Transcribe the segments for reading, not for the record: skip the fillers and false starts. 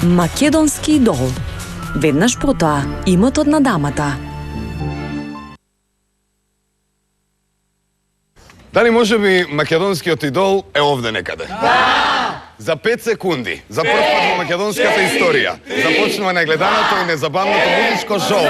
Македонски идол. Веднаш потоа, имотот на дамата. Дали може би македонскиот идол е овде некаде? Да! За 5 секунди, за прв пат во македонската историја, започнува негледаното и незабавното музичко шоу.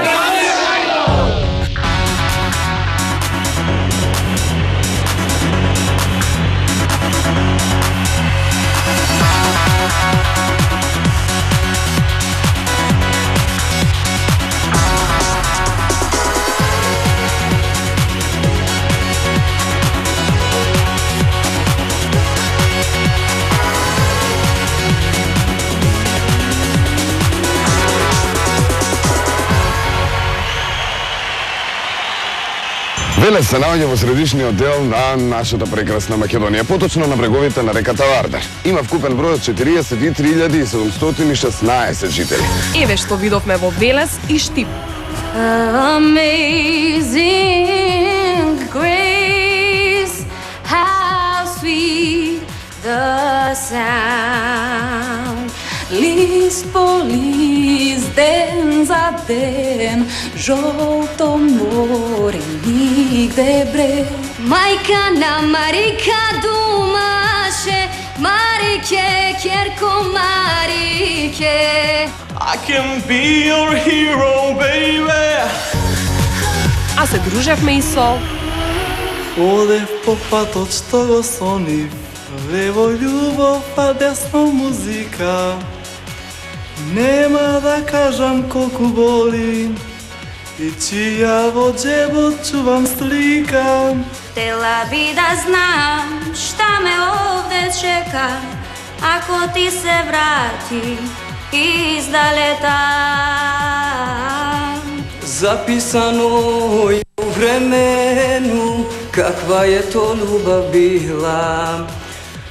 Велес се наоѓа во средишниот дел на нашата прекрасна Македонија, поточно на бреговите на реката Вардар. Има вкупен број од 43.716 жители. Еве што видовме во Велес и Штип. Amazing grace, how sweet the sound. List по list, ден за ден, жолто море, нигде брег. Мајка на Марика думаше, Марике, Керко Марике. I can be your hero, baby. А се дружевме и со Одев по патот што го сонив, лево љубов, а десно музика. Нема да кажам колку боли, и чија во джебот чувам слика. Тела би да знам шта ме овде чека, ако ти се врати издалета. Записано и у времену, каква е то љубав била.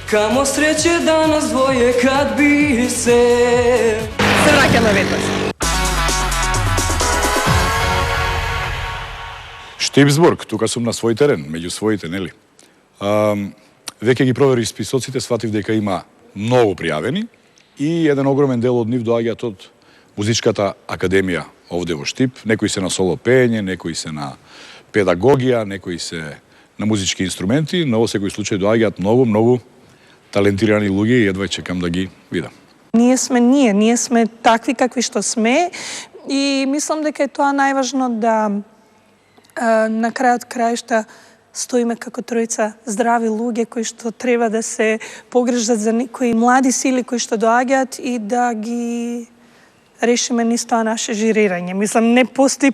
Камо среće danas dvoje kad bi se враќаме веднаш. Штипсбург, тука сум на свој терен, меѓу своите, нели? Веќе ги проверив списоците, сватив дека има многу пријавени и еден огромен дел од нив доаѓаат од музичката академија овде во Штип. Некои се на соло пеење, некои се на педагогија, некои се на музички инструменти, но во секој случај доаѓаат многу талентирани луѓе и едва чекам да ги видам. Ние сме такви какви што сме и мислам дека е тоа најважно да на крајот краишта стоиме како тројца здрави луѓе кои што треба да се погрижат за некои млади сили кои што доаѓаат и да ги решиме низ тоа наше жирирање. Мислам, не постои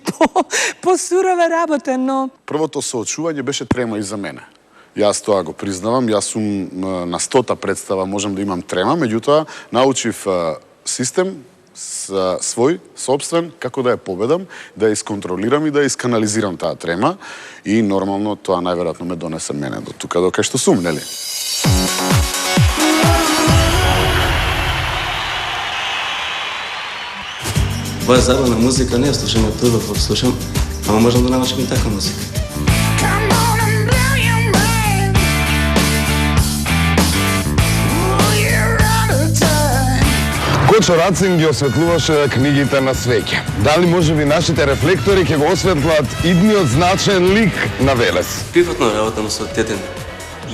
посурова работа, но првото соочување беше трема и за мене. Јас тоа го признавам, јас сум на 100-та представа, можам да имам трема, меѓутоа научив систем свој, собствен, како да ја победам, да ја исконтролирам и да ја исканализирам таа трема и нормално тоа најверојатно ме донесе мене до тука, до кај што сум, нели? Ова е забавна музика, не ја слушам од прво кога слушам, ама можам да научам и таква музика. Кочо Рацин ги осветлуваше книгите на свеќе. Дали може би нашите рефлектори ќе го осветлат идниот значаен лик на Велес? Пивотно работам со тетен.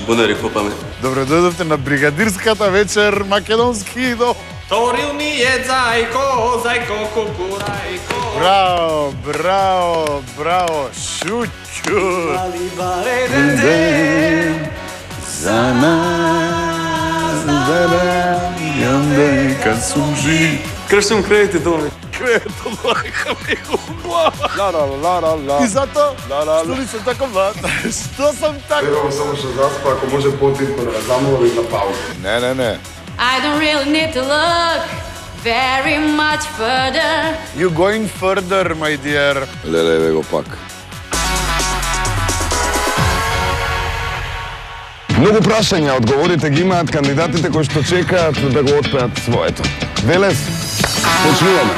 Бунари копаме. Добре дојдовте на бригадирската вечер македонски идол. Торил ми е зајко, зајко кукурајко. Браво, браво, браво, шуќу. Али бареден ден За нас, верам дека сум жив. Кршам кредите доме. Кредитот лака ми убава. Ла. И зато, што ли сум тако млад? Што сум тако? Требам само што заспа, ако може потитко да замолим на пауза. Не. I don't really need to look very much further. You going further, my dear. Леле, го пак. Многу прашања, одговорите ги имаат кандидатите кои што чекаат да го отпеат своето. Велес, почнуваме.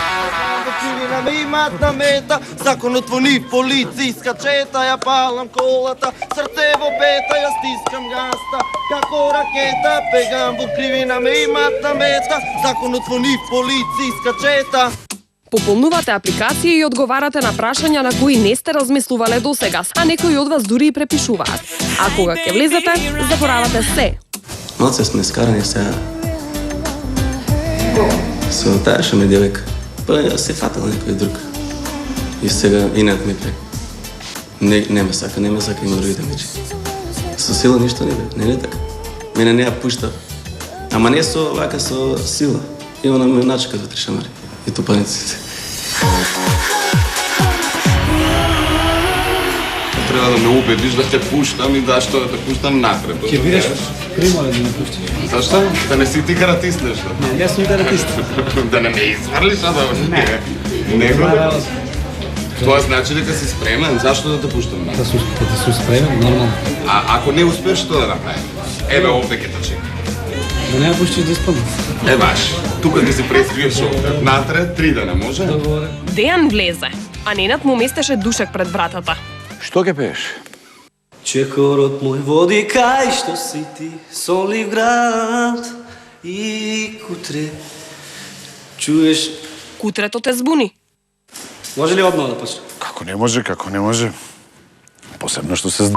ме имаат на мета. Законот во нив полициска чета. Ја палам колата, срце во бета. Ја стискам гаста, како ракета. Пегам во кривина, ме имаат на мета. Законот во нив полициска чета. Пополнувате апликација и одговарате на прашања на кои не сте размислувале досегас, а некои од вас дури и препишуваат. А кога ќе влезете, заборавате се. Малце сме скарани сега. Со таа ме девека. Па се фатал некој друг. И сега инат ми пре. Не ме сака, има другите мечи. Со сила ништо не е така. Мене не ја пушта. Ама не со вака со сила. И она ме начека до трешамари. И тупаниците. Треба да ме убедиш да те пуштам и да што да те пуштам напред. Ќе видиш, примале да ме пуштиш. Зашто? Да не си ти каратист нешто? Не, јас сум каратист. Да не ме изврлиш, а да... Не го да... Тоа значи дека си спремен, зашто да те пуштам напред? Да сум спремен, нормално. А ако не успеш, што да направиш? Еве овде ќе те чекам. Да не ја пуштиш да испадам. Баш, тука ќе си прескриеш овде. Натре, 3 дена, може? Дејан влезе, а Ненад му местеше душек пред вратата. Што ќе пееш? Чекорот мој води кај што си ти, сонлив град и кутре. Чуеш? Кутрето те збуни. Може ли одно да почне? Како не може. Посебно што се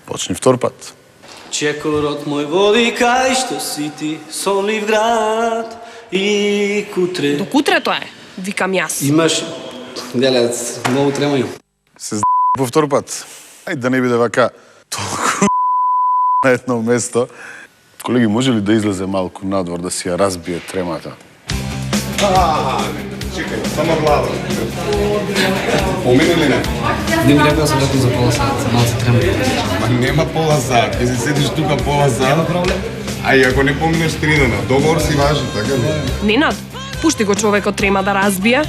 Почни втор пат. Чекорот мој води кај што си ти, сонлив град и кутре. До кутрето е, викам јас. Имаш, делец, многу тремају. Се по втор пат. Ајде да не биде вака толку на едно место. Колеги, може ли да излезе малку надвор да си ја разбие тремата? Чекај, само глава. Помини ли не? Не ми рекла сам за пола сат, малце трема. Ма нема пола сат, ќе си седиш тука пола сат. Нема проблем. А и ако не поминеш 3 дена, договор си важи, така ли? Ненад, пушти го човекот трема да разбие.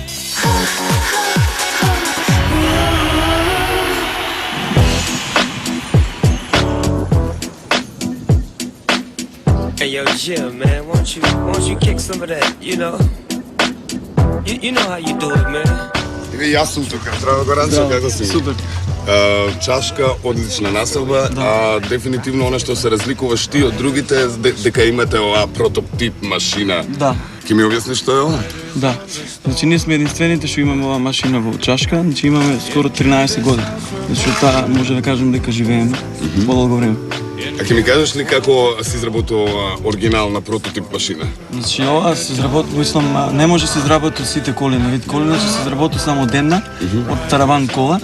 Hey yo, Jim, man, won't you kick some of that, you know? You know how you do it, man. И јас сум тука, здраво Горанчо, како си? Супер. Чашка, одлична населба, а дефинитивно она што се разликуваш ти од другите дека имате оваа прототип машина. Да. Ќе ми објасниш што е ова? Да. Значи ние сме единствените што имаме оваа машина во Чашка, значи имаме скоро 13 години. Значи таа може да кажем дека живееме подолго време. А ќе ми кажеш ли како се изработува оригинална прототип машина? Значи ова се изработува, мислам, не може да се изработува сите коли на вид коли, значи се изработува само една од тараван кола.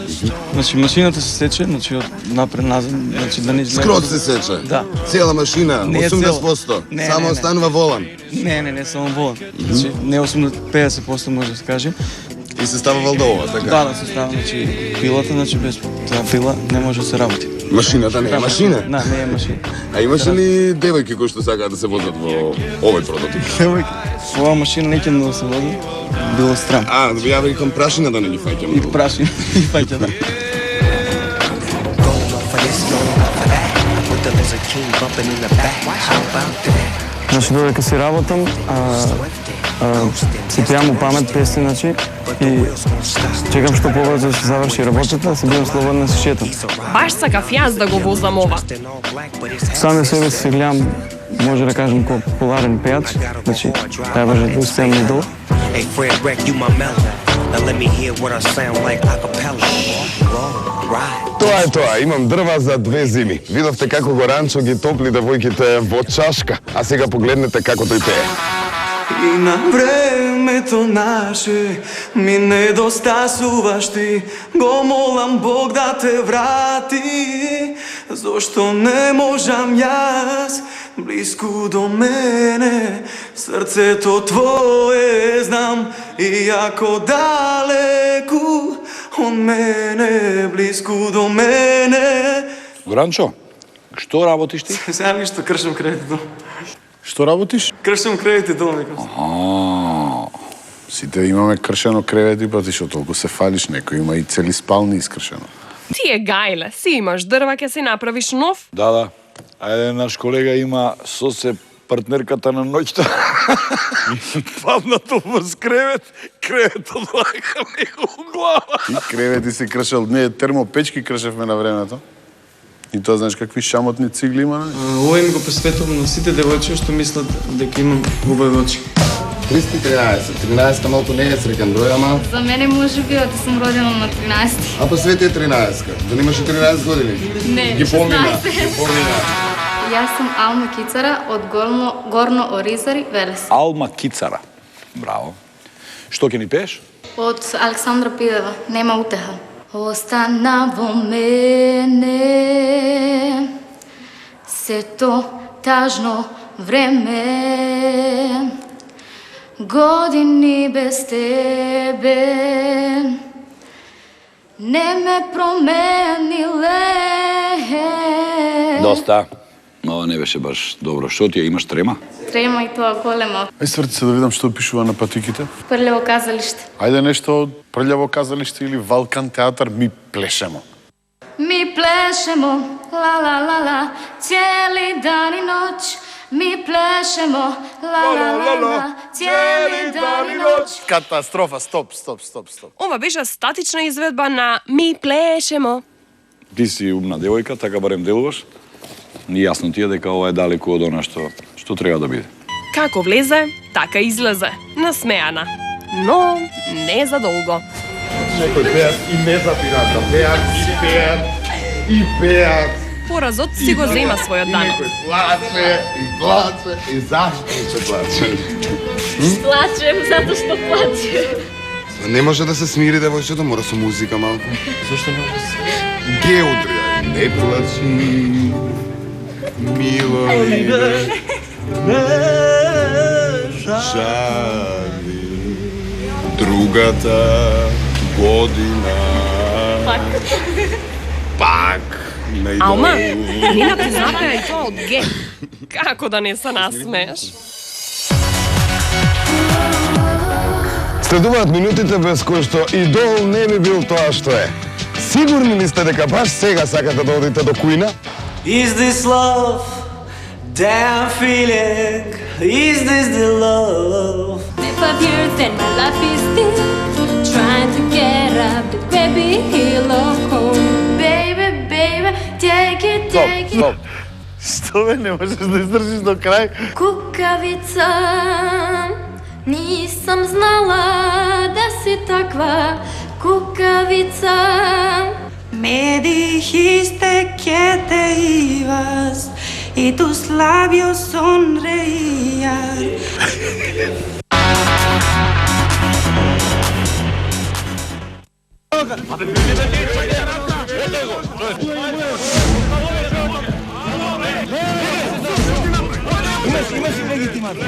Значи машината се сече, значи од напред назад, значи да не изгледа. Скрот се сече. Да. Цела машина, Не е 80%. Не, Само не. останува волан. Не само волан. Значи не 50% може да се каже. И се става валдова, така? Да, се става, значи пилата, значи без таа пила не може да се работи. Машината не е машина? Да, не е машина. А имаше ли девојки кои што сакаат да се возат во овој прототип? Девојки? Ова машина не ќе да се вози, било страм. А, ја викам прашина да не ги фаќам. И прашина, и фаќа, да. Значи, додека си работам, си пеам у памет песни, значи, и чекам што побрзо да се заврши работата, да се бидам слободен да се шетам. Баш сакав јас да го возам ова. Сам себе си гледам, може да кажем, како популарен пејач, значи, требаше да успеам и долу. Тоа е тоа, имам дрва за 2 зими. Видовте како Горанчо ги топли девојките во Чашка, а сега погледнете како тој пее. И на времето наше ми недостасуваш ти, го молам Бог да те врати, зошто не можам јас близко до мене, срцето твое знам, иако далеку од мене, близко до мене. Горанчо, што работиш ти? Сега ништо, кршам кредит дом. Што работиш? Кршам кредит дом, викам. Сите имаме кршено кревети, па ти што толку се фалиш, некој има и цели спални искршено. Ти е гајле, си имаш дрва, ќе си направиш нов. Да. А еден наш колега има сосе партнерката на ноќта паднато врз кревет, креветот лака него у глава. И кревети си кршел, ние термопечки кршевме на времето. И тоа знаеш какви шамотни цигли има, не? Овој ми го посветувам на сите девојчи што мислат дека имам убави очи. 313. 13 малку не е среќен број, ама... За мене може би да съм родена на 13. А по свете е 13-ка. Да немаше 13 години? Не, Ги помина. 16. Ги помина. Јас сум Алма Кицара од Горно Оризари, Велес. Алма Кицара. Браво. Што ќе ни пееш? Од Александра Пидева, Нема утеха. Остана во мене сето тажно време, години без тебе не ме промениле. Доста. Ова не беше баш добро. Што ти ја имаш трема? Трема и тоа голема. Ај сврти се да видам што пишува на патиките. Прљаво казалиште. Ајде нешто од Прљаво казалиште или Валкан театар, ми плешемо. Mi plešemo, la la la la, cijeli dan i noć. Mi plešemo, la la la la, cijeli dan i noć. Катастрофа, стоп. Ова беше статична изведба на Ми плешемо. Ти си умна девојка, така барем делуваш. И јасно ти е дека ова е далеку од она што треба да биде. Како влезе, така излезе. Насмеана. Но не за долго. Некој пеат и не запираат, да пеат и пеат и пеат. Поразот си го зема својот данок. Некој плаче и зашто ќе плаче? Плачем zato što плачем. Не може да се смири девојчето, мора со музика малку. Зошто не може? Ге удрија, не плачи, мило иде, жали, другата година. Пак. Алма, Нина призната и тоа од Ге. Како да не се насмееш? Следуваат минутите без кои што идол не би бил тоа што е. Сигурни ли сте дека баш сега сакате да одите до кујна? Is this love that I'm feeling? Is this the love? If I'm here, then my life is still trying to get up the baby hill of home. Baby, baby, take it. Стоп. Што бе, не можеш да издржиш до крај? Кукавица, nisam znala da si takva kukavica. Me dijiste que te ibas y tus labios sonreían. Имаш легитимата.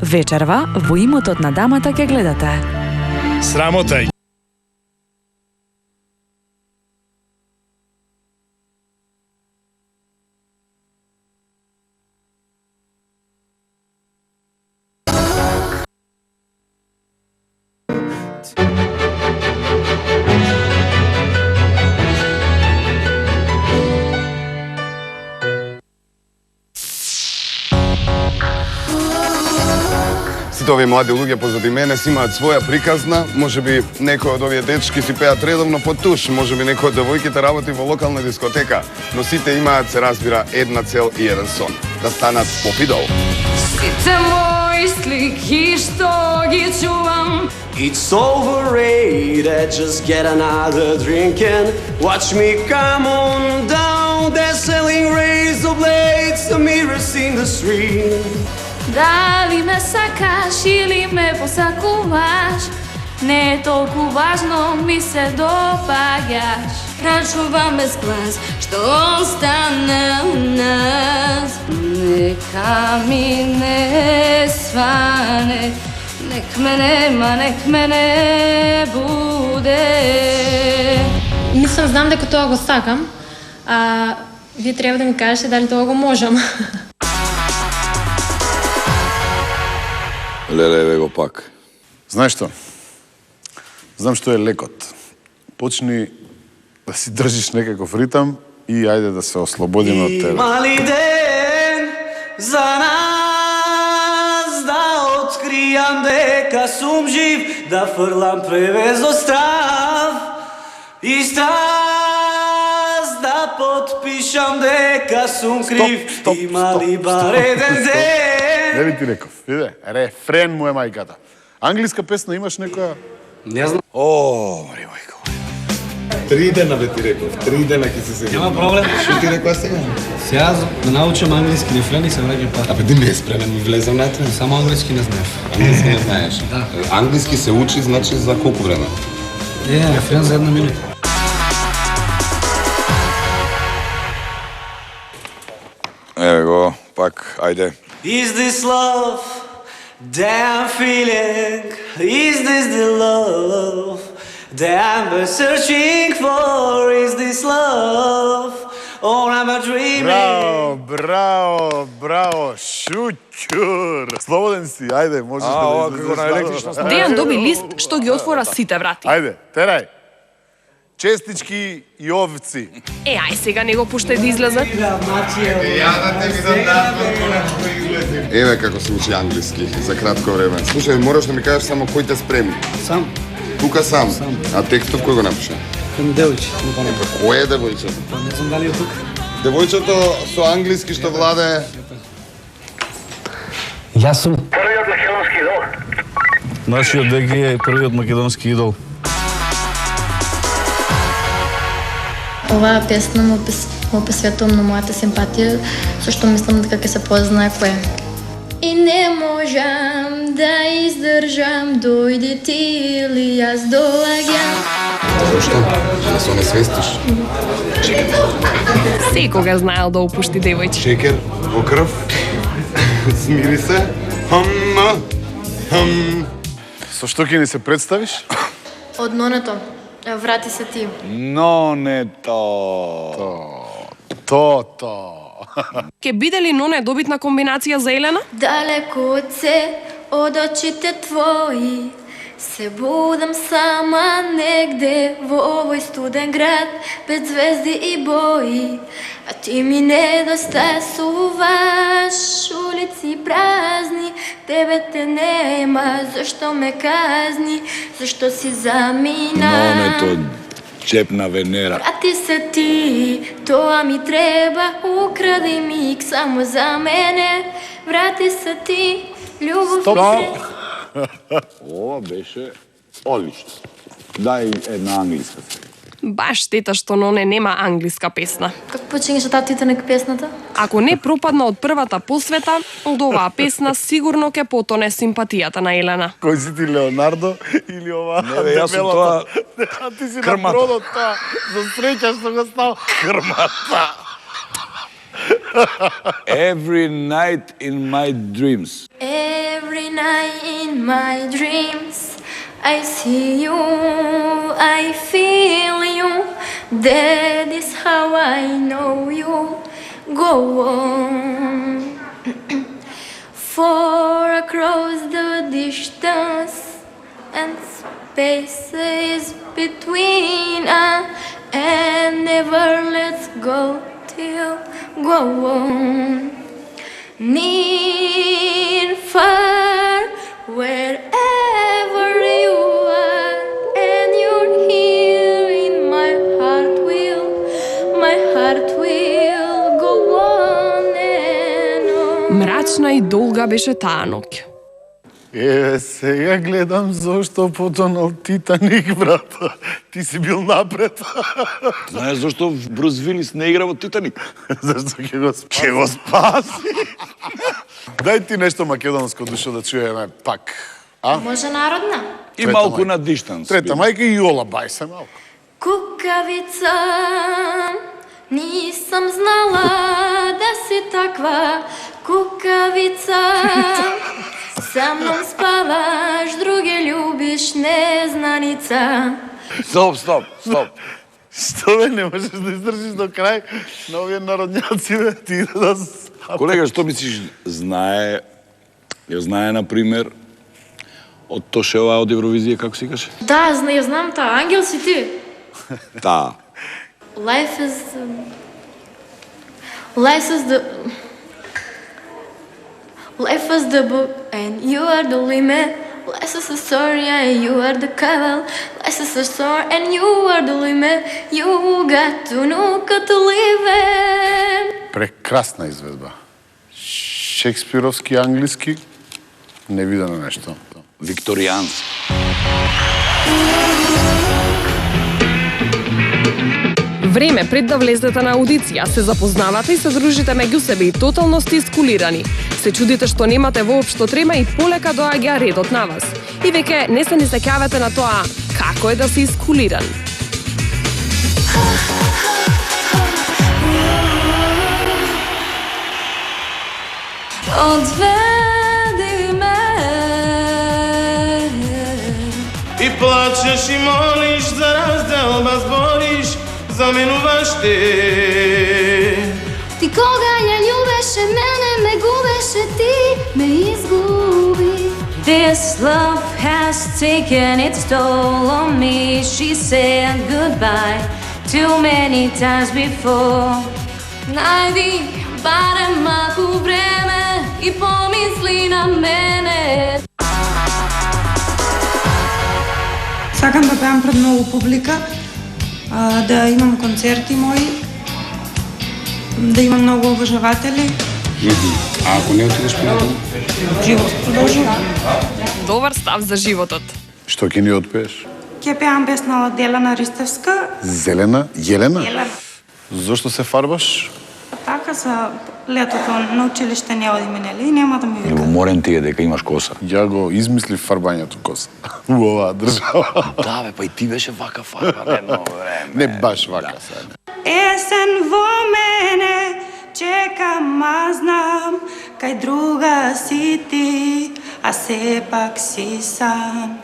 Вечерва во имотот на дамата ќе гледате. Срамота. Сите овие млади луѓе позади мене си имаат своја приказна, можеби некој од овие дечки си пеат редовно по туш, можеби некој од девојките работи во локална дискотека, но сите имаат, се разбира, една цел и еден сон, да станат поп-идол. Сите мои слики што ги чувам. It's overrated, just get another drink and watch me come on down. They're selling razor blades, the mirrors in the street. Дали ме сакаш или ме посакуваш, не е толку важно, ми се допаѓаш. Рачувам без глас, што остана у нас. Нека ми не сване, nek mene bude. Мислам, знам дека тоа го сакам, а вие треба да ми кажете дали тоа го можам. Леле, го пак. Знаеш што? Знам што е лекот. Почни да си држиш некаков ритам и ајде да се ослободиме од тебе. Мали ден за нас да откријам дека сум жив, да фрлам превез од страв и страст да подпишам дека сум крив. Има ли бар еден ден? Не би ти реков. Виде, рефрен му е мајката. Англиска песна имаш некоја? Не знам. О, мари мајко. 3 дена бе ти реков, 3 дена ќе се сега. Нема проблем. Што ти рекоа сега? Сега да научам англиски рефрен и се враќам пак. Абе, ти не е спремен, ми влезам натрен. Само англиски не знаеш. Англиски не знаеш. Да. Англиски се учи, значи за колку време? Рефрен за 1 минута. Еве го, пак, ајде. Is this love that I'm feeling? Is this the love that I'm searching for? Is this love or am I dreaming? Браво, браво, браво, шуќур. Слободен си, ајде, можеш да ова излезеш. како на електрична струја. Дејан доби лист што ги отвора сите врати. Ајде, терај. Честички и овци. Ај сега не го пуште да излезе. Еве како се учи англиски за кратко време. Слушај, мораш да ми кажеш само кој те спреми. Сам. Тука сам. А текстов кој го напише? Кон девојче. Кој е девојчето? Не знам дали е тук. Девојчето со англиски што владе. Јас сум. Првиот македонски идол. Нашиот Деги е првиот македонски идол. Оваа песна му посветувам на мојата симпатија, зашто мислам дека ќе се познае кој е. И не можам да издржам, дојди ти или јас доаѓам. Зошто? Да се онесвестиш. Секога знаел да опушти девојче. Шекер во крв. Смири се. Со што ќе ни се представиш? Од нонето, врати се ти. Нонето. То. Ке биде ли Ноне добитна комбинација за Елена? Далеко од се, од очите твои, се будам сама негде во овој студен град, без звезди и бои. А ти ми недостасуваш, улици празни, тебе те нема, зашто ме казни, зашто си замина. Нонето, чепна Венера. Врати се ти, тоа ми треба, укради миг само за мене. Врати се ти, љубов Стоп. се. Ова беше одлично. Дај една англиска. Баш штета што Ноне нема англиска песна. Како почињаше таа Титаник песната? Ако не пропадна од првата посвета, од оваа песна сигурно ќе потоне симпатијата на Елена. Кој си ти, Леонардо или ова? Не, бе, јас сум тоа А ти си крмата. на бродот тоа. За среќа што го стал крмата. Every night in my dreams. Every night in my dreams I see you, I feel you. That is how I know you. Go on. For across the distance and spaces between us, and never let's go till go on. Near, far, wherever you are, and you're here in my heart will go on and on. Мрачна и долга беше таа ноќ. Еве, сега гледам зошто потонал Титаник, брат. Ти си бил напред. Знаеш зашто Брус Вилис не игра во Титаник? Зашто ќе го спаси. Дај ти нешто македонско душо да чуеме пак. А? Може народна? И малку на дистанс. Трета мајка и Јола, бај се малку. Кукавица, нисам знала да си таква кукавица. Sa mnom spavaš, druge ljubiš, neznanica. Стоп. Што бе, не можеш да издржиш до крај на овие народњаци, бе, ти да... Колега, што мислиш, знае, на пример, од Тошева од Евровизија, како си каже? Да, ја знам таа. Ангел си ти. Таа. Life is the book and you are the limit. Life is a story and you are the cover. Life is a story and you are the limit. You got to know how to live it. Прекрасна изведба. Шекспировски, англиски, невидено нешто. Викторијански. Време пред да влезете на аудиција, се запознавате и се дружите меѓу себе и тотално сте искулирани. Се чудите што немате воопшто трема и полека доаѓа редот на вас. И веќе не се сеќавате на тоа како е да си искулиран. Odvedi me. И плачеш и молиш за разделба, збориш, заменуваш те. Ти кога ја љубеше мене, ме губеше, ти ме изгуби. This love has taken its toll on me. She said goodbye too many times before. Најди барем малку време и помисли на мене. Сакам да пеам пред многу публика, да имам концерти мои, да имам многу обожаватели. А ако не отидеш пријател? Живот продолжува. Добар став за животот. Што ќе ни отпееш? Ќе пеам песна од Елена Ристевска. Зелена? Јелена? Елена. Зошто се фарбаш? Така за летото на училиште не одиме, нели? И нема да ми вика. Љубоморен ти е дека имаш коса. Ја го измислив фарбањето коса. У оваа држава. Да, бе, па и ти беше вака фарба едно време. Не баш вака сега. Есен во мене чекам, а знам, кај друга си ти, а сепак си сам.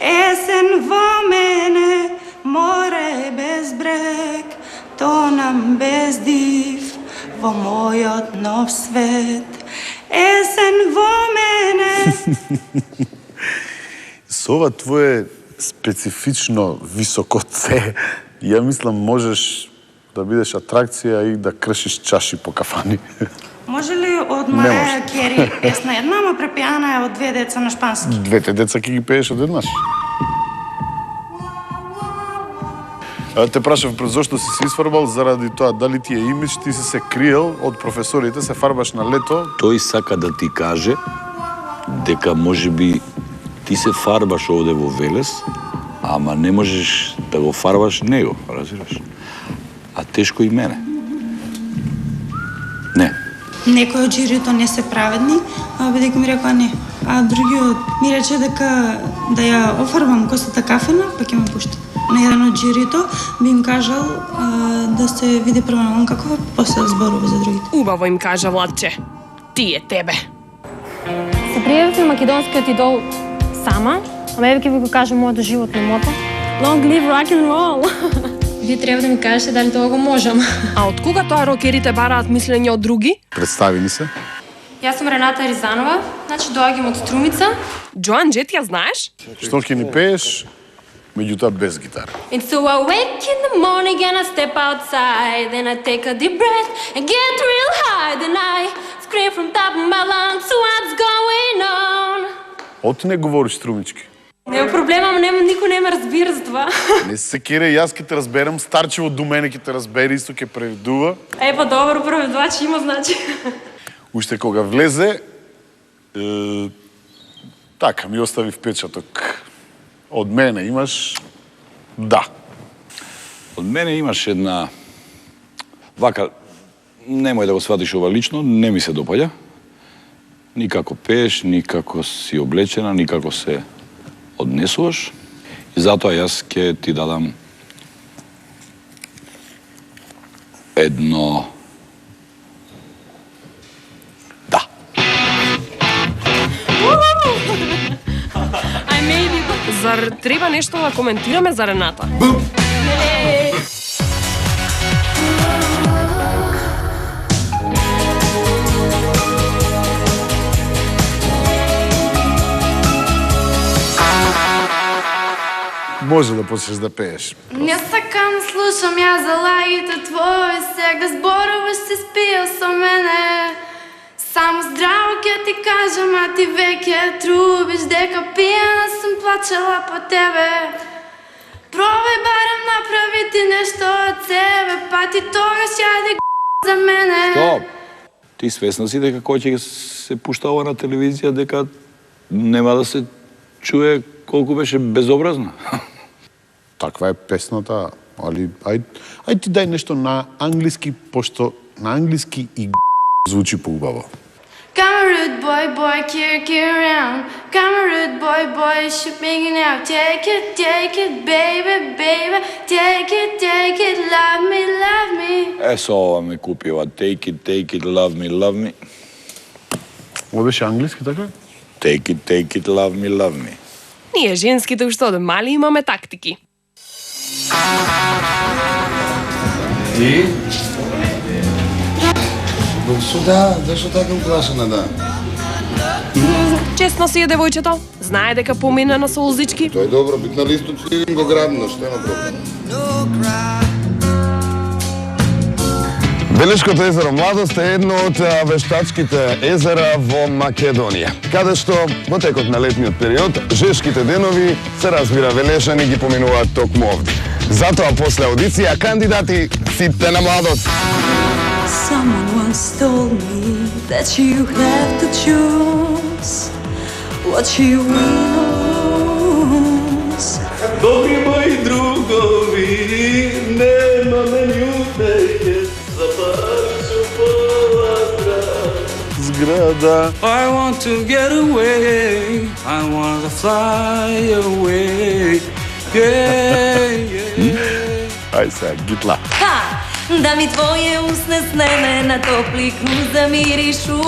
Есен во мене, море без брег, тонам без див, во мојот нов свет. Есен во мене. Со ова твое специфично високо це, ја мислам можеш да бидеш атракција и да кршиш чаши по кафани. Може ли од Мараја Кери песна една, ама препеана е од две деца на шпански? Двете деца ќе ги пееш одеднаш. Те прашав пред зошто си се изфарбал, заради тоа дали ти е имидж, ти си се криел од професорите, се фарбаш на лето. Тој сака да ти каже дека можеби ти се фарбаш овде во Велес, ама не можеш да го фарбаш него, разбираш? А тешко и мене. Не. Некои од жирито не се праведни, а бидејќи ми рекоа не. А другиот ми рече дека да ја офарбам косата кафена, па ќе ме пуштат. На еден од жирито би им кажал да се види прво на он како после да зборува за другите. Убаво им кажа Владче. Ти е тебе. Се пријавив на македонскиот идол сама, ама еве ќе ви го кажам моето животно мото. Long live rock and roll! Вие треба да ми кажете дали тоа го можам. А од кога тоа рокерите бараат мислење од други? Представи ни се. Јас сум Рената Ризанова, значи доаѓам од Струмица. Джоан Джет ја знаеш? Што ќе ни пееш, меѓутоа без гитара. And so I wake in the morning and I step outside. Then I take a deep breath and get real high. Then I scream from top of my lungs, what's going on? Оти не говориш струмички. Нема проблема, ама никој не ме разбира за това. Не се кере, јас ќе те разберам, старчево до мене ќе те разбере, исто ќе преведува. Па добро, преведувач има, значи. Уште кога влезе, така, ми остави впечаток. Од мене имаш, да. Од мене имаш една... Вака, немој да го сватиш ова лично, не ми се допаѓа. Никако пееш, никако си облечена, никако се однесуваш. И затоа јас ќе ти дадам едно... Да. Зар треба нешто да коментираме за Рената? Може да почнеш да пееш. Не сакам да слушам ја за лагите твои, сега зборуваш се спиел со мене. Само здраво ќе ти кажам, а ти веќе трубиш дека пијана сум плачела по тебе. Пробај барем направи ти нешто од себе, па ти тогаш јади за мене. Стоп! Ти свесна си дека кој ќе се пушта ова на телевизија, дека нема да се чуе колку беше безобразна? Таква е песната, али ај ти дај нешто на англиски, пошто на англиски и звучи поубаво. Come a rude boy, boy, kick around. Come a rude boy, boy, shipping it out. Take it, baby, baby. Take it, love me. Со ова ме купила. Take it, love me. Ова беше англиски, така? Take it, love me. Ние женските уште од мали имаме тактики. И? Да, зашто така уплашена, да? Честно си е девојчето, знае дека помина на солзички. Тој е добро, бит на листот сидим го грабно, што има проблем? Белешкото езеро Младост е едно од вештачките езера во Македонија, каде што во текот на летниот период жешките денови се разбира велешани ги поминуваат токму овде. Затоа после аудиција кандидати сите на Младост. Someone once told me that you have to choose what you wins. Добри мои другови, немаме љубење за парче пола зграда. I want to get away, I want to fly away. Ај сега, гитла. Да ми твоje usne snene na topli kruz zamirišu,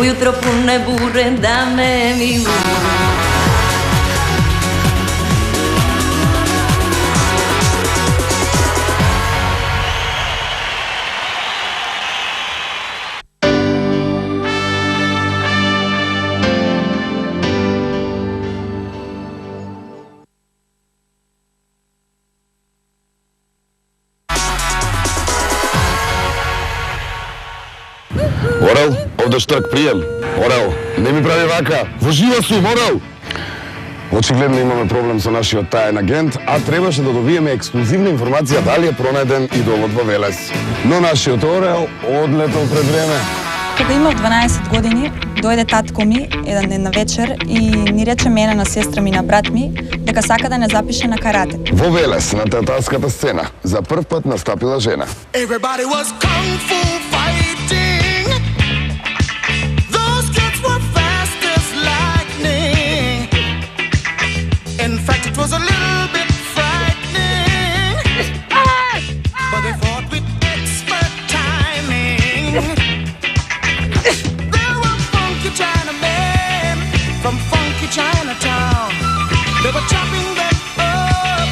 ujutro pune bure da me miluju. Орел, овде штрк прием. Орел, не ми прави вака. Во жива сум, Орел! Очигледно имаме проблем со нашиот таен агент, а требаше да добиеме ексклузивна информација дали е пронајден идолот во Велес. Но нашиот Орел одлетол пред време. Кога имав 12 години, дојде татко ми еден ден на вечер и ни рече мене на сестра ми на брат ми дека сака да не запише на карате. Во Велес, на театарската сцена, за прв пат настапила жена. Everybody was kung fu fighting. Those kids were fast as lightning. In fact, it was a little bit frightening. But they fought with expert timing. There were funky Chinamen from funky Chinatown. They were chopping them up,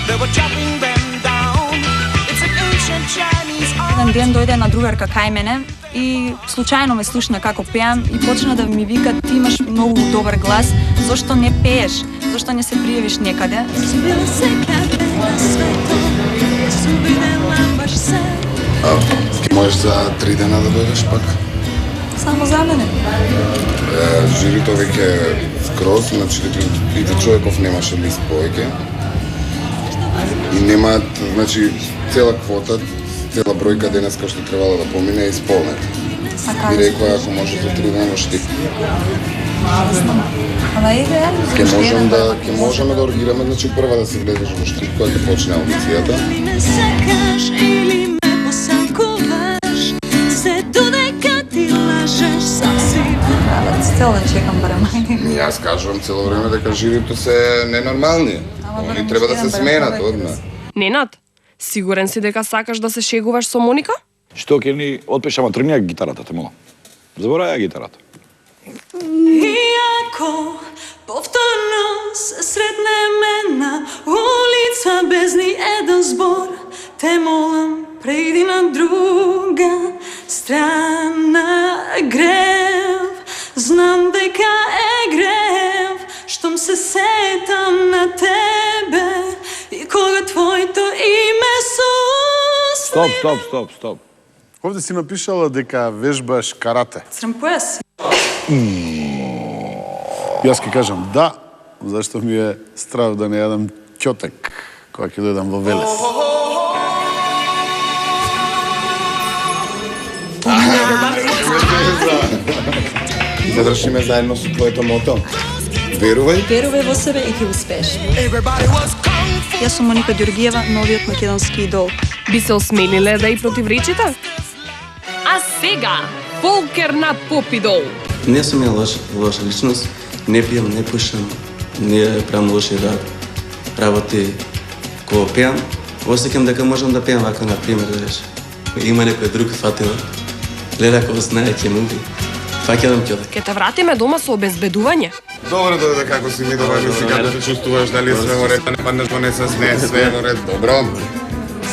they were chopping them down. It's an ancient Chinese art. Еден ден дојде една другарка кај мене и случајно ме слушна како пеам и почна да ми вика: ти имаш многу добар глас, зошто не пееш? Зошто не се пријавиш некаде? Ке можеш за 3 дена да дојдеш пак? Само за мене. Жирито веќе скроз, значи Ите Човеков немаше лист повеќе. И немаат, значи, цела квота, цела бројка денеска што требало да помине е исполнета. И рекоа, ако може за 3 дена ти. Ама иде, Ке можеме да оргираме, значи прва да се влезеш во штик, која ќе почне аудицијата. Цел ден чекам барем. Јас кажувам цело време дека жирито се ненормални. Они треба да се сменат одма. Ненад, сигурен си дека сакаш да се шегуваш со Моника? Што ќе ни отпише, ама тргни гитарата, те молам. Забораја гитарата. Иако Повторно се сретнеме на улица без ни еден збор. Те молам, прејди на друга страна грев. Знам дека е грев, штом се сетам на тебе и кога твоето име сусли. Стоп. Овде си напишала дека вежбаш карате. Срам појас. Јас ќе кажам да, зашто ми е страв да не јадам ќотек кога ќе дојдам во Велес. Задршиме заедно со твоето мото. Верувај. Верувај во себе и ќе успееш. Јас сум Моника Ѓоргиева, новиот македонски идол. Би се осмелиле да и противречите? А сега, Волкер на Попидол. Не сум ја лоша личност, не пијам, не пушам, не правам лоши работи кога пеам. Осеќам дека можам да пеам вака, например, да рече. Има некој друг фатила, гледа кога знае ќе му би. Фаќадам ќотек. Ке те вратиме дома со обезбедување. Добро дојде како си ми доважи си како се чувствуваш, дали све во ред, не паднеш во несвест, не, све е во ред. Добро.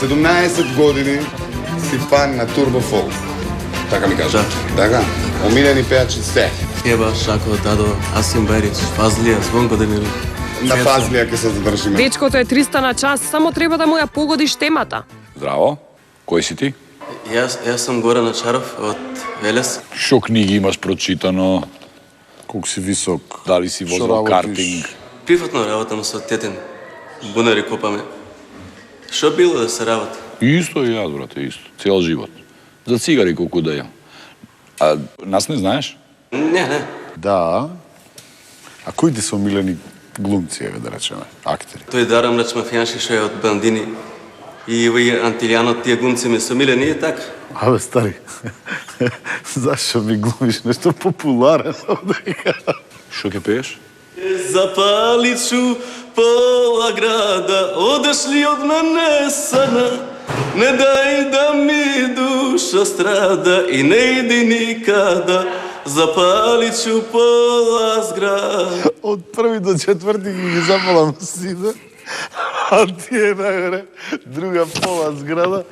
17 години си фан на Турбо Фолк. Така ми кажа. Така? Омилени пејачи се. Еба, Шако, Дадо, Асим Барич, Фазлија, Звонко Демиров. На Фазлија ќе се задржиме. Дечкото е 300 на час, само треба да му ја погодиш темата. Здраво, кој си ти? Јас сум Горан Ачаров од Велес. Шо книги имаш прочитано? Колку си висок? Дали си возел картинг? Приватно работам со тетен. Бунари копаме. Шо било да се работи? Исто и јас, брате, исто. Цел живот. За цигари колку да јам. А нас не знаеш? Не. Да. А кои ти се омилени глумци, еве да речеме, актери? Тој Дарам Рачмафијанши шо е од Бандини. И овие Антилијано, тие глумци ми се омилени и така. Абе, стари, зашо ми глумиш нешто популарен овдека? Шо ќе пееш? Запаличу пола града, одеш ли од мене сана? Не дај да ми душа страда и не иди никада. Запаличу пола зграда. Од први до четврти ги запалам сите, а тие нагоре, друга пола зграда,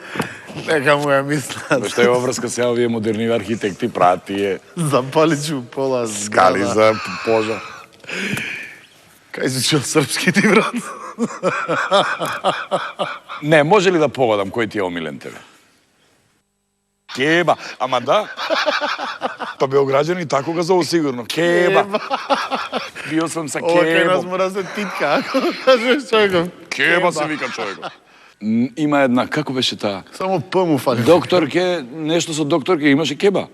нека му ја мислат. Што е во врска се овие модерни архитекти прават тие Запаличу пола зграда. скали за пожар. Кај си чуo српски ти, брат? Не, може ли да погодам кој ти е омилен тебе? Кеба, ама да. Па београѓани тако го зову сигурно. Кеба. Био сум са Ова кај нас кебом. мора се титка, ако кажеш човеком. Кеба се вика човекот. Има една, како беше таа? Само П му фали. Докторке, нешто со докторке, имаше кеба?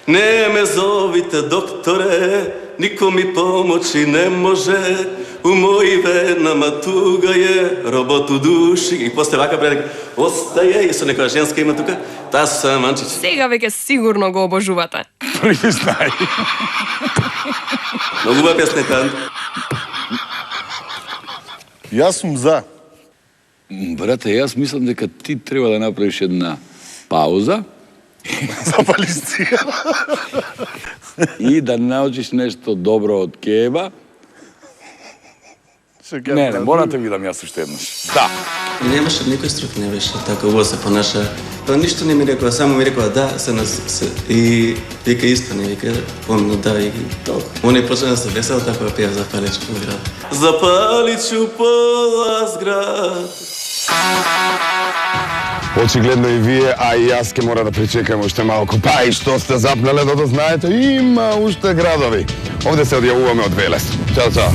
Не ме зовите докторе, нико ми помочи не може. У моји венама туга е, работу души. И после вака предек, остае, и со некоја женска има тука, таа се манчич. Сега веќе сигурно го обожувате. Признај. Многу ба песне таа. Јас сум за. Брате, јас мислам дека ти треба да направиш една пауза Запалиш цигара. и да научиш нешто добро од кеба. Не, мора да те видам јас уште еднаш. Да. Немаше никој струк, не беше така убаво се понаша. Тоа ништо не ми рекоа, само ми рекоа да, и вика исто, не вика помно да и толку. Они почна да се весел така да пеа Запаличу пола зграда. Запаличу пола зграда. Очигледно и вие, а и јас ке мора да причекам уште малку. Па и што сте запнале да знаете, има уште градови. Овде се одјавуваме од Велес. Чао, чао.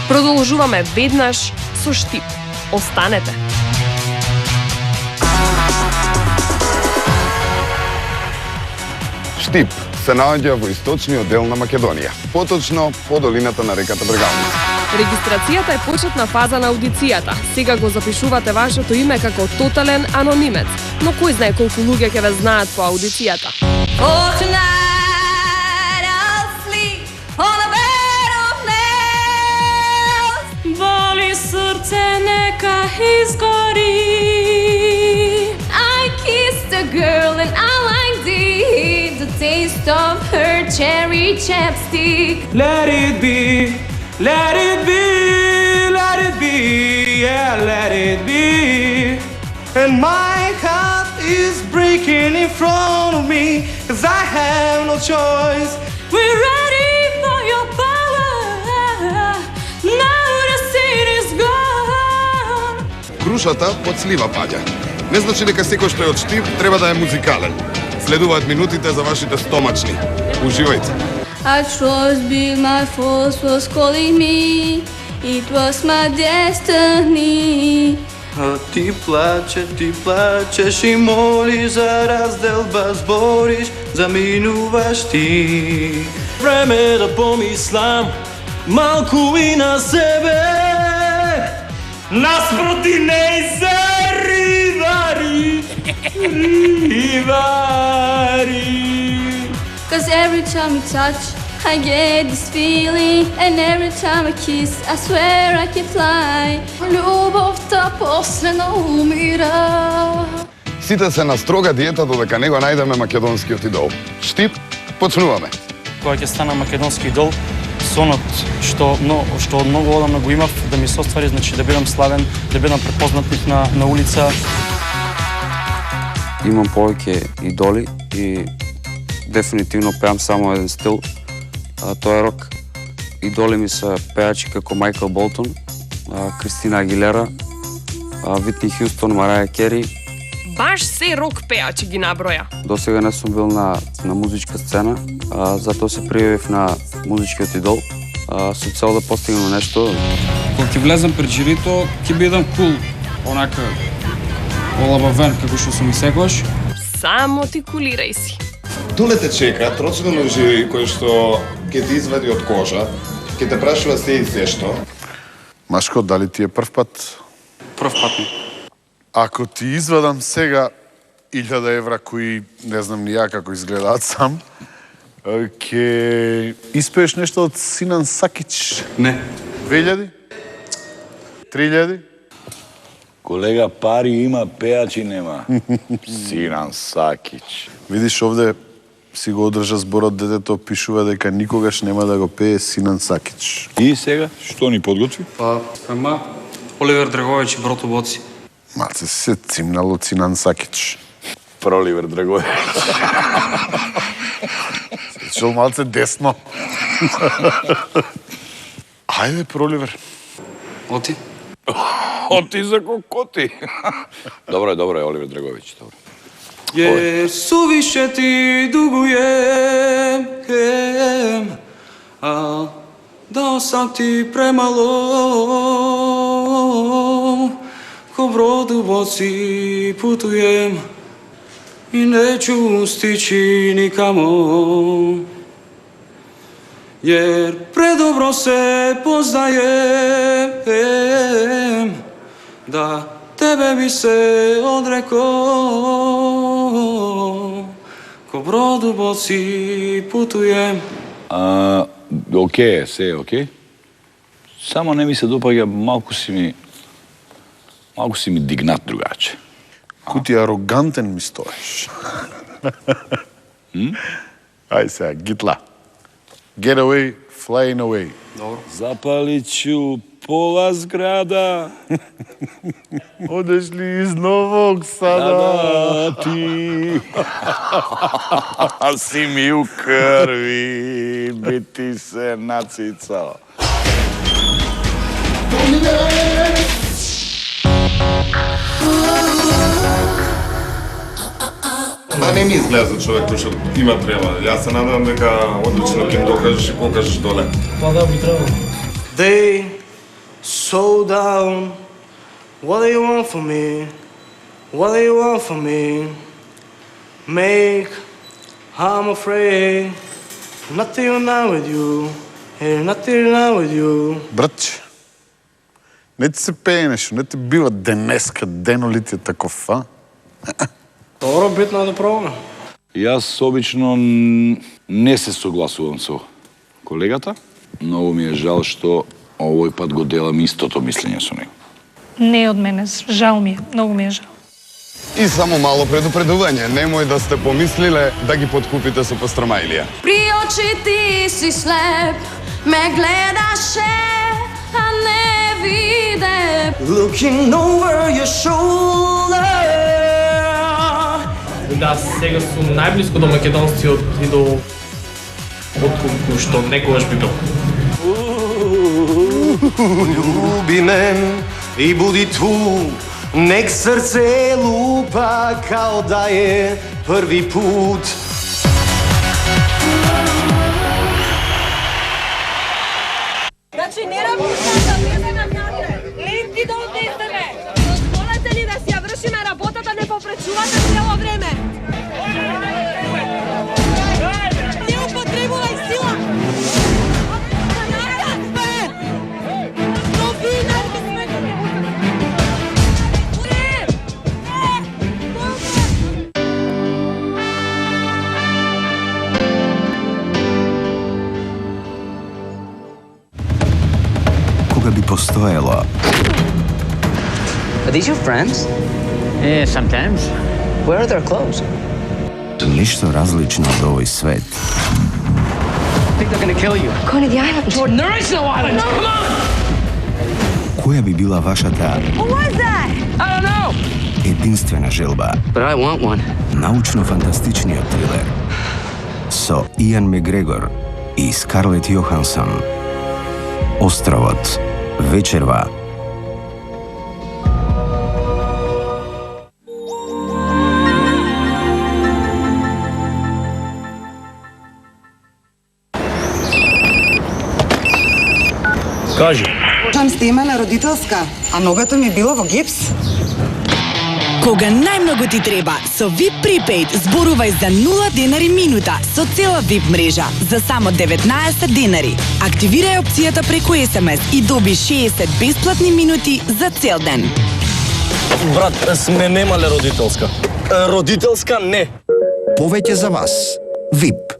Продолжуваме веднаш со Штип. Останете. Штип се наоѓа во источниот дел на Македонија, поточно по долината на реката Брегалница. Регистрацијата е почетна фаза на аудицијата. Сега го запишувате вашето име како тотален анонимец, но кој знае колку луѓе ќе ве знаат по аудицијата. Oh, tonight I'll sleep on a bed of nails. Боли срце нека изгори. I kissed a girl and I liked the taste sweet chapstick. Let it be, let it be, let it be, yeah, let it be. And my heart is breaking in front of me, 'cause I have no choice. We're ready for your power. Now the scene is gone. Крушата под слива паѓа. Не значи дека секој што е од Штип треба да е музикален. Следуваат минутите за вашите стомачни. Уживајте. I trust be my force was calling me. It was my destiny. А ти плачеш и молиш за разделба, збориш, заминуваш ти. Време е да помислам малку и на себе. Наспроти не се ривари, ривари. 'Cause every time we touch, I get this feeling. And every time I kiss, I swear I can fly. Љубовта после не умира. Сите се на строга диета додека не го најдеме македонскиот идол. Штип, почнуваме. Кога ќе стана македонски идол, сонот што од многу одамна го имав да ми се оствари, значи да бидам славен, да бидам препознат на улица. Имам повеќе идоли и дефинитивно пеам само еден стил, а тоа е рок. Идоли ми се пеачи како Майкъл Болтон, Кристина Агилера, Витни Хјустон, Мараја Кери. Баш се рок пеачи ги наброја. До сега не сум бил на музичка сцена, затоа се пријавив на музичкиот идол со цел да постигнам нешто. Кога ќе влезам пред жирито, ќе бидам кул, онака олабавен како што сум и секогаш. Само ти кулирај си. Доле те чека трочено жири кој што ќе ти извади од кожа, ќе те прашува се и се што. Машко, дали ти е прв пат? Прв пат ми. Ако ти извадам сега 1000 евра кои не знам ни ја како изгледаат сам, ќе испееш нешто од Синан Сакич? Не. 2000? 3000? Колега, пари има, пеачи нема. Синан Сакич. Видиш, овде си го одржа зборот, детето пишува дека никогаш нема да го пее Синан Сакич. И сега, што ни подготви? Ама Оливер Драгович и Брото Боци. Малце си се цимнал од Синан Сакич. Проливер Драгович. Чел малце десно. Ајде, Проливер. Оти? Оти за кокоти. Добро е, Оливер Драгович, добро. Jer suviše ti dugujem, a dao sam ti premalo, ko brod u boci putujem i neću stići nikamo. Jer predobro se poznajem, da tebe bi se odrekao, ko brod u boci putujem. Окей, се е окей. Само не ми се допаѓа, малку си ми дигнат другаче. Ку ти арогантен ми стоеш. Ај сега, гитла. Get away, flying away. Добро. Запаличу пола зграда. Одеш ли из Новог Сада? Да, ти. Си ми у крви, би ти се нацицал. Ма не ми изгледа за човек кој што има трема. Јас се надевам дека одлично ќе им докажеш и покажеш доле. Па да, би требало. They so down. What do you want from me? What do you want from me? Make, I'm afraid. Nothing now with you. Hey, nothing now with you. Братче, не ти се пее нешто, не ти бива денеска, деноли ти е таков, а? Добро, битно е да пробаме. Јас обично не се согласувам со колегата. Многу ми е жал што овој пат го делам истото мислење со него. Не од мене, жал ми е, многу ми е жал. И само мало предупредување, немој да сте помислиле да ги подкупите со пастрамајлија. При очи ти си слеп, ме гледаше, а не виде. Looking over your shoulder. Да, сега сум најблиско до македонскиот и до отколку што некогаш би бил. Љуби ме и буди ту, нек срце лупа као да е први пут. Значи не работата, влезем напред. Ленти да однесеме. Дозволете ли да си ја вршиме работата, не попречувате цело време. Не употребувај сила. Кога би постоело. Are these your friends? Yeah, sometimes. Where are their clothes? Ништо различно од овој свет. I think they're gonna kill you. Going to the island. Jordan, there is no island. Come on! Која би била вашата What was that? I don't know. единствена желба? But I want one. Научно-фантастичниот трилер со Иан Мегрегор и Скарлет Јохансон. Островот вечерва. Кажи. Можам сте имала родителска, а ногото ми било во гипс. Кога најмногу ти треба, со VIP Prepaid зборувај за 0 денари минута со цела VIP мрежа за само 19 денари. Активирај опцијата преку SMS и доби 60 бесплатни минути за цел ден. Брат, сме немале родителска. Родителска не. Повеќе за вас. VIP.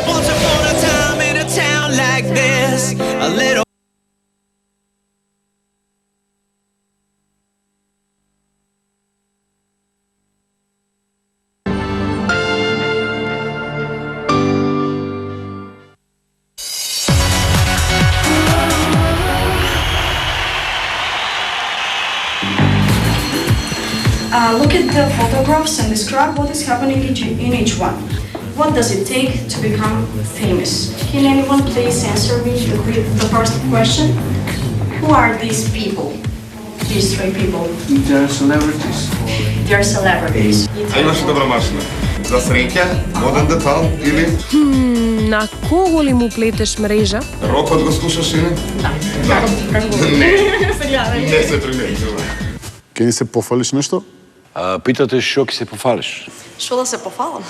Once upon a time in a town like this, a little. Look at the photographs and describe what is happening in each one. What does it take to become famous? Can anyone please answer me the first question? Who are these people? These three people? They're celebrities. They're celebrities. А имаше добра машина. За среќа, моден детал или На кого ли му плетеш мрежа? рокот го слушаш или? Да. Не се приметува. Ке ни се пофалиш нешто? Питате што ќе се пофалиш? Што да се пофалам?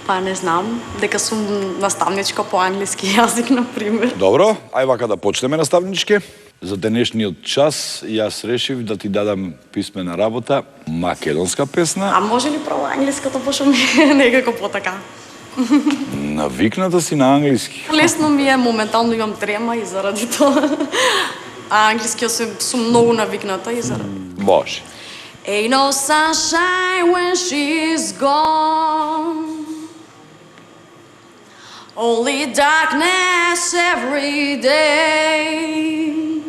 Па не знам, дека сум наставничка по англиски јазик, например. Добро, ај вака да почнеме наставнички. За денешниот час јас решив да ти дадам писмена работа, македонска песна. А може ли право англиското, пошто ми е некако потака? Навикната си на англиски. Лесно ми е, моментално имам трема и заради тоа. А англискиот сум многу навикната и заради. Може. Ain't no sunshine when she's gone. Only darkness every day.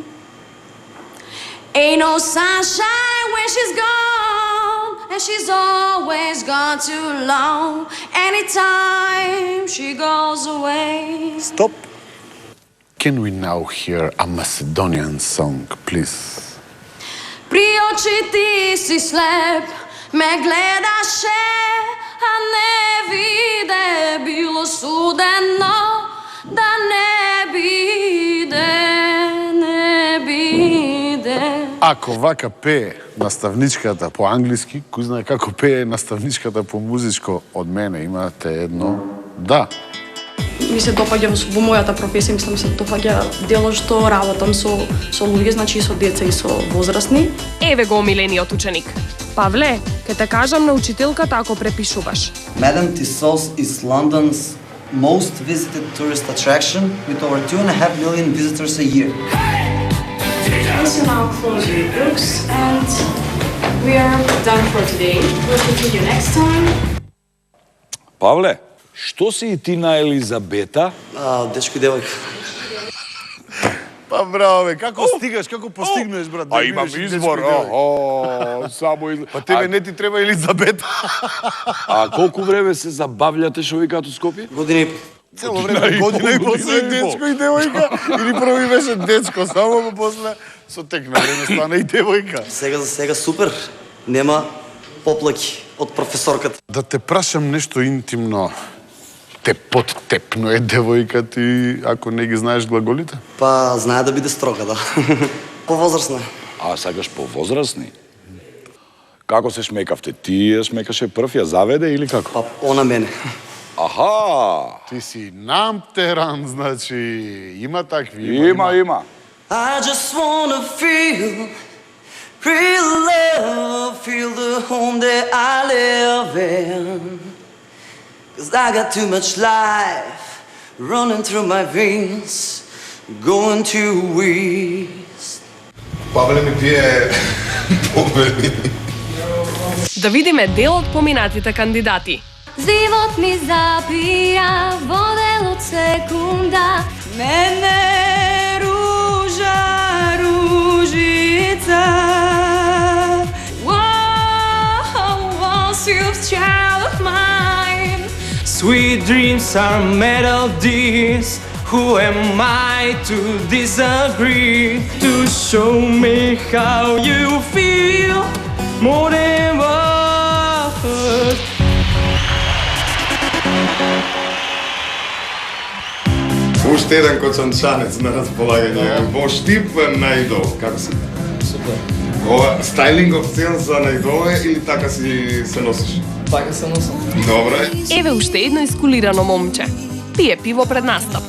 Ain't no sunshine when she's gone, and she's always gone too long. Anytime she goes away. Stop. Can we now hear a Macedonian song, please? При очи ти си слеп, ме гледаше, а не виде, било судено, да не биде, не биде. Ако вака пее наставничката по англиски, кој знае како пее наставничката по музичко, од мене имате едно да. Ми се допаѓа во мојата професија, мислам се допаѓа делот што работам со луѓе, значи и со деца и со возрастни. Еве го омилениот ученик. Павле, Ке те кажам на учителката ако препишуваш. Madame Tussauds is London's most visited tourist attraction with over 2.5 million visitors a year. Please now close your books and we are done for today. We'll continue next time. Павле, што си и ти на Елизабета? Дечко и девојка. Па браво, бе, како стигаш, како постигнеш, брат? А имам избор, само избор. Па тебе не ти треба Елизабета. А колку време се забавljate што викаат у Скопје? Година и Цело време, година и после дечко и девојка. Или први беше дечко, само после со тек на време стана и девојка. Сега за сега супер. Нема поплаки од професорката. Да те прашам нешто интимно. Те подтепно е девојка ти, ако не ги знаеш глаголите? Па, знае да биде строга, да. Повозрастна. А, сакаш повозрастни? Како се шмекавте? Ти ја шмекаше прв, ја заведе или како? Па, она мене. Аха! Ти си намтеран, значи, има такви. Има. I just wanna feel real love, feel the home that I live in. 'Cause I got too much life running through my veins, going to waste. Павле ми пие победи. Да видиме дел од поминатите кандидати. Живот ми запија во дел од секунда. Мене ружа, ружица. Whoa, was you child of mine? Sweet dreams are made of this. Who am I to disagree? To show me how you feel more than words. Уште еден кочанчанец на располагање. Во Штип на Идол. Како си? Супер. Ова стайлингов сенс за Идол или така си се носиш? Така се носам. Добре. Еве уште едно искулирано момче. Пие пиво пред настап.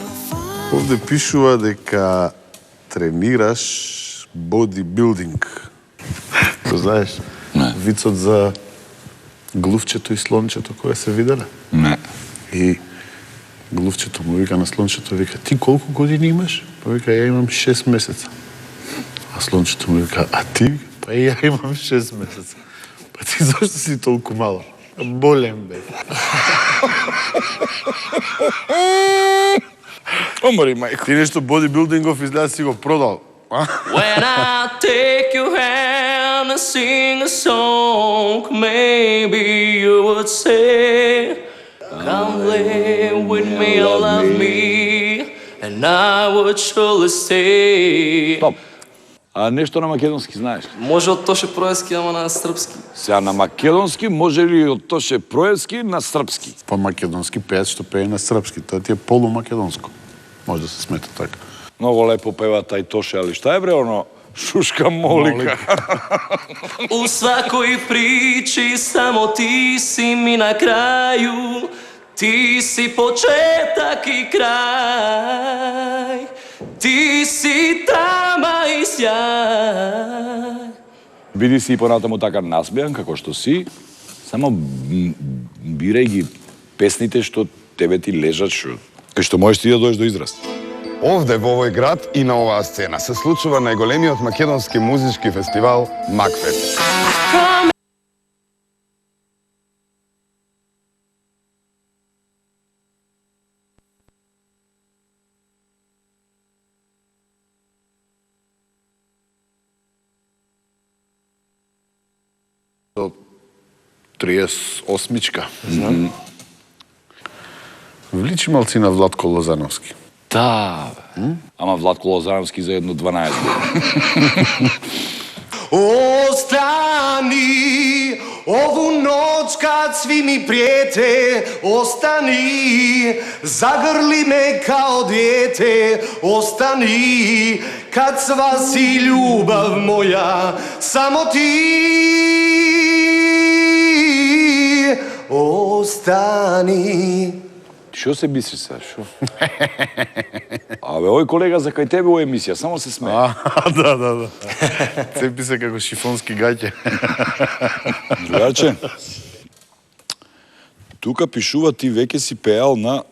Овде пишува дека тренираш бодибилдинг. Го знаеш? Не. Вицот за глувчето и слончето кое се виделе? Не. И глувчето му вика на слончето, вика, ти колку години имаш? Па вика, ја имам 6 месеца. А слончето му вика, а ти? Па ја имам 6 месеца. Па ти зашто си толку мало? Болем, бе. Омари, мајко. Ти нешто бодибилдингов изгледа си го продал. When I take your hand and sing a song, maybe you would say, come live with me, love me, and I would surely stay. Стоп. А нешто на македонски знаеш? Може од Тоше Проевски, ама на српски. Сега на македонски, може ли од Тоше Проевски на српски? Па македонски пеец што пее на српски, тоа ти е полумакедонско. Може да се смета така. Много лепо пева тај Тоше, али шта е бре оно шушка молика? U svakoj priči samo ti si mi na kraju, ti si početak i kraj, ti si tama i sjaj. Биди си и понатаму така насмејан како што си, само бирај ги песните што тебе ти лежат, што можеш ти да дојдеш до израз. Овде во овој град и на оваа сцена се случува најголемиот македонски музички фестивал Макфест. До 38-мичка. Вличи малцина Владко Лозановски. Да, ама Владко Лозановски за едно 12 години. Ostani ovu noć kad svi mi prijete, ostani, zagrli me kao dijete, ostani, kad sva si ljubav moja, samo ti, ostani. Шо се биси са, шо? Абе, ој колега за кај тебе во емисија, само се смее. Да. Цепи се како шифонски гаќе. Другарче, тука пишува ти веќе си пеал на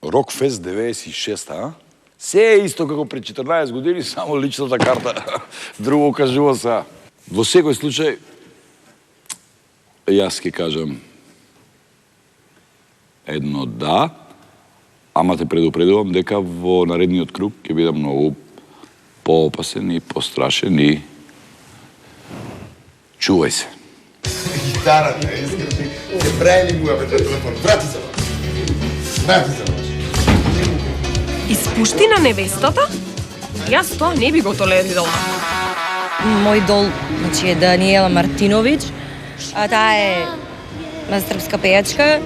Рокфест 96, а? Се е исто како пред 14 години, само личната карта друго кажува са. Во секој случај, јас ќе кажам едно да, ама те предупредувам дека во наредниот круг ќе биде многу поопасен и пострашен и чувај се. Гитарата, искрати, се прави ли му бе телефон? Врати се вас. Врати се вас. Испушти на невестата? Јас тоа не би го толерирала. Мој идол, значи, е Даниела Мартиновиќ, а таа е српска пејачка,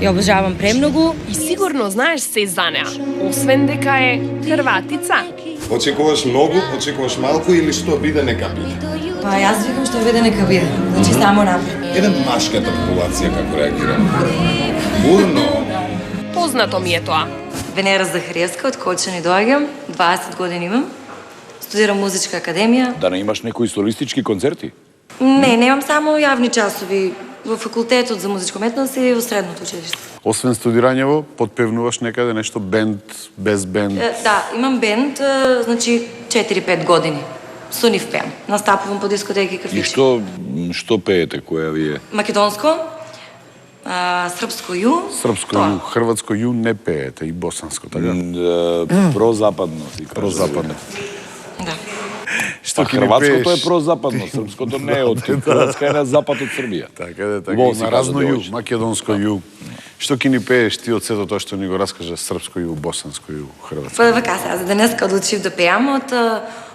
ја обожавам премногу. И сигурно знаеш се за неа, освен дека е хрватица. Очекуваш многу, очекуваш малку или што биде нека биде? Па јас викам што биде нека биде, значи само напред. Еден машката популација како реагира? Бурно. Познато ми е тоа. Венера Захариевска, од Колчани доаѓам, 20 години имам. Студирам музичка академија. Да не имаш некои солистички концерти? Не, немам само јавни часови во факултетот за музичка уметност и во средното училиште. Освен студирањево, подпевнуваш некаде нешто бенд, без бенд? Да, имам бенд, значи 4-5 години. Со нив пеам. Настапувам по дискотеки, кафичи. И што пеете, која ви е? Македонско, српско ју. Српско ју, хрватско ју не пеете и босанско, така? Прозападно си кажа. Прозападно. Да. Што ќе ни хрватското пееш? е прозападно, српското не е од Хрватска е на запад од Србија. Така е, така. Во си Има кажа разно ју, девојче. македонско ју. Што ќе ни пееш ти од сето тоа што ни го раскажа српско ју, босанско ју, хрватско? Па вака сега, за денеска одлучив да пеам од